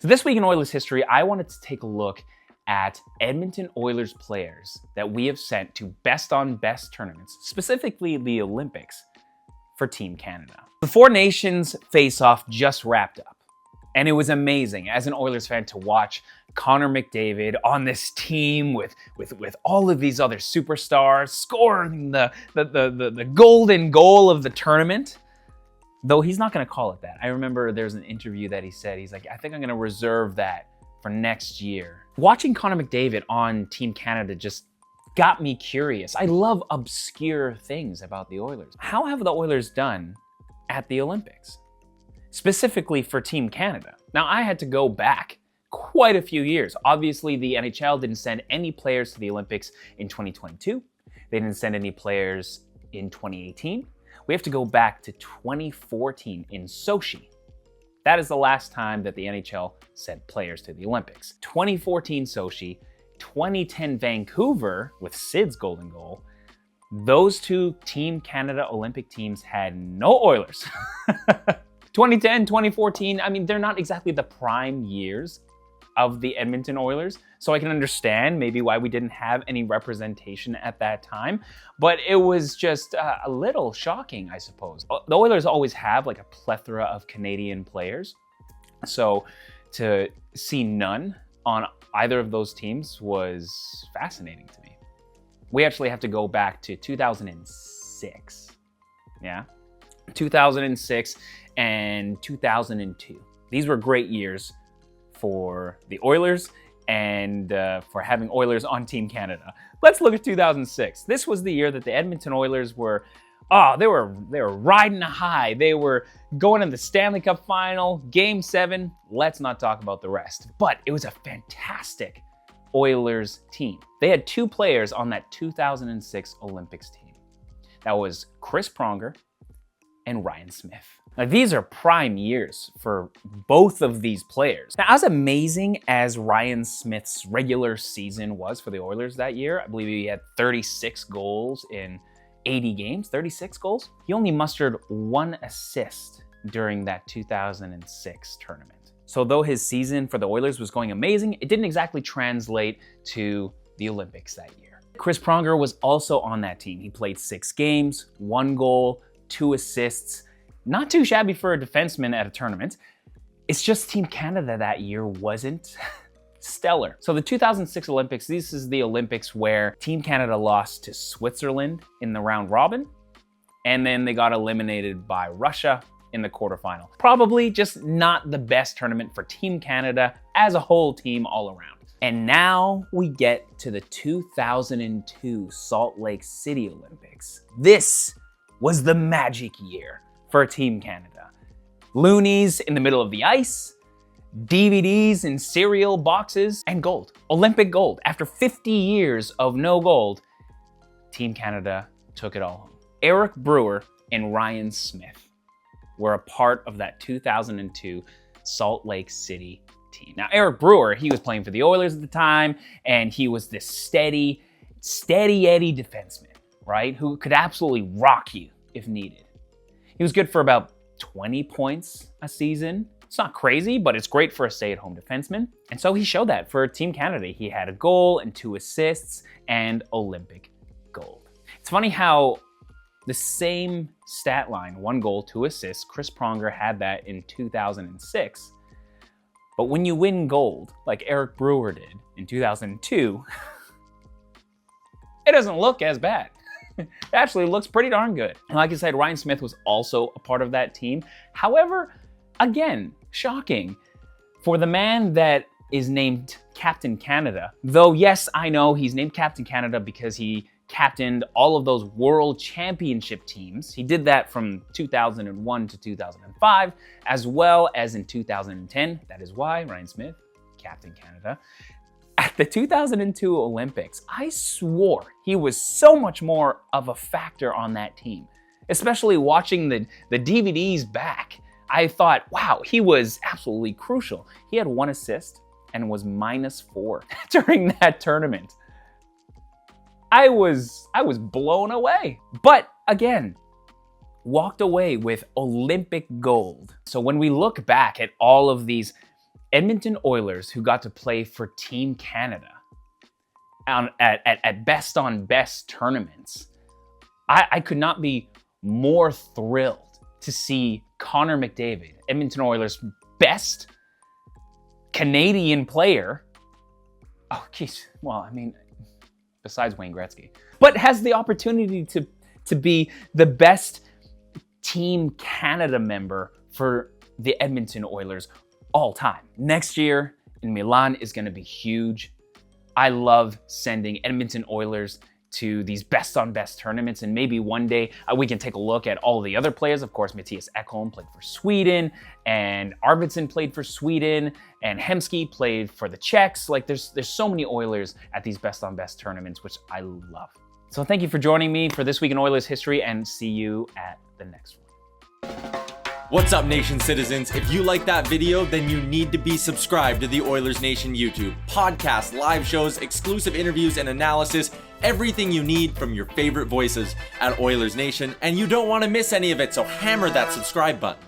So this week in Oilers history, I wanted to take a look at Edmonton Oilers players that we have sent to best on best tournaments, specifically the Olympics, for Team Canada. The Four Nations face-off just wrapped up, and it was amazing as an Oilers fan to watch Connor McDavid on this team with all of these other superstars scoring the golden goal of the tournament. Though he's not going to call it that. I remember there's an interview that he said, he's like, I think I'm going to reserve that for next year. Watching Connor McDavid on Team Canada just got me curious. I love obscure things about the Oilers. How have the Oilers done at the Olympics? Specifically for Team Canada. Now, I had to go back quite a few years. Obviously, the NHL didn't send any players to the Olympics in 2022. They didn't send any players in 2018. We have to go back to 2014 in Sochi. That is the last time that the NHL sent players to the Olympics. 2014 Sochi, 2010 Vancouver with Sid's golden goal. Those two Team Canada Olympic teams had no Oilers. 2010, 2014, I mean, they're not exactly the prime years of the Edmonton Oilers, so I can understand maybe why we didn't have any representation at that time, but it was just a little shocking, I suppose. The Oilers always have like a plethora of Canadian players, so to see none on either of those teams was fascinating to me. We actually have to go back to 2006, yeah? 2006 and 2002. These were great years for the Oilers and for having Oilers on Team Canada. Let's look at 2006. This was the year that the Edmonton Oilers were, they were riding a high. They were going to the Stanley Cup final, Game 7. Let's not talk about the rest. But it was a fantastic Oilers team. They had two players on that 2006 Olympics team. That was Chris Pronger and Ryan Smith. Now, these are prime years for both of these players. Now, as amazing as Ryan Smith's regular season was for the Oilers that year, I believe he had 36 goals in 80 games, 36 goals. He only mustered one assist during that 2006 tournament. So though his season for the Oilers was going amazing, it didn't exactly translate to the Olympics that year. Chris Pronger was also on that team. He played 6 games, 1 goal, 2 assists. Not too shabby for a defenseman at a tournament. It's just Team Canada that year wasn't stellar. So the 2006 Olympics, this is the Olympics where Team Canada lost to Switzerland in the round robin, and then they got eliminated by Russia in the quarterfinal. Probably just not the best tournament for Team Canada as a whole team all around. And now we get to the 2002 Salt Lake City Olympics. This was the magic year for Team Canada. Loonies in the middle of the ice, DVDs in cereal boxes, and gold. Olympic gold. After 50 years of no gold, Team Canada took it all home. Eric Brewer and Ryan Smith were a part of that 2002 Salt Lake City team. Now, Eric Brewer, he was playing for the Oilers at the time, and he was this steady Eddie defenseman, right? Who could absolutely rock you if needed. He was good for about 20 points a season. It's not crazy, but it's great for a stay-at-home defenseman. And so he showed that for Team Canada. He had a goal and 2 assists and Olympic gold. It's funny how the same stat line, 1 goal, 2 assists, Chris Pronger had that in 2006. But when you win gold, like Eric Brewer did in 2002, it doesn't look as bad. It actually looks pretty darn good. And like I said, Ryan Smith was also a part of that team. However, again, shocking for the man that is named Captain Canada. Though, yes, I know he's named Captain Canada because he captained all of those World Championship teams. He did that from 2001 to 2005, as well as in 2010. That is why Ryan Smith, Captain Canada. At the 2002 Olympics, I swore he was so much more of a factor on that team, especially watching the DVDs back. I thought, wow, he was absolutely crucial. He had 1 assist and was -4 during that tournament. I was blown away. But again, walked away with Olympic gold. So when we look back at all of these Edmonton Oilers who got to play for Team Canada at best on best tournaments. I could not be more thrilled to see Connor McDavid, Edmonton Oilers' best Canadian player. Oh, geez. Well, I mean, besides Wayne Gretzky, but has the opportunity to be the best Team Canada member for the Edmonton Oilers all time. Next year in Milan is going to be huge. I love sending Edmonton Oilers to these best on best tournaments, and maybe one day we can take a look at all the other players. Of course, Mattias Ekholm played for Sweden, and Arvidsson played for Sweden, and Hemsky played for the Czechs. Like there's so many Oilers at these best on best tournaments, which I love. So thank you for joining me for This Week in Oilers History, and see you at the next one. What's up, Nation citizens? If you like that video, then you need to be subscribed to the Oilers Nation YouTube. Podcasts, live shows, exclusive interviews, and analysis. Everything you need from your favorite voices at Oilers Nation. And you don't want to miss any of it, so hammer that subscribe button.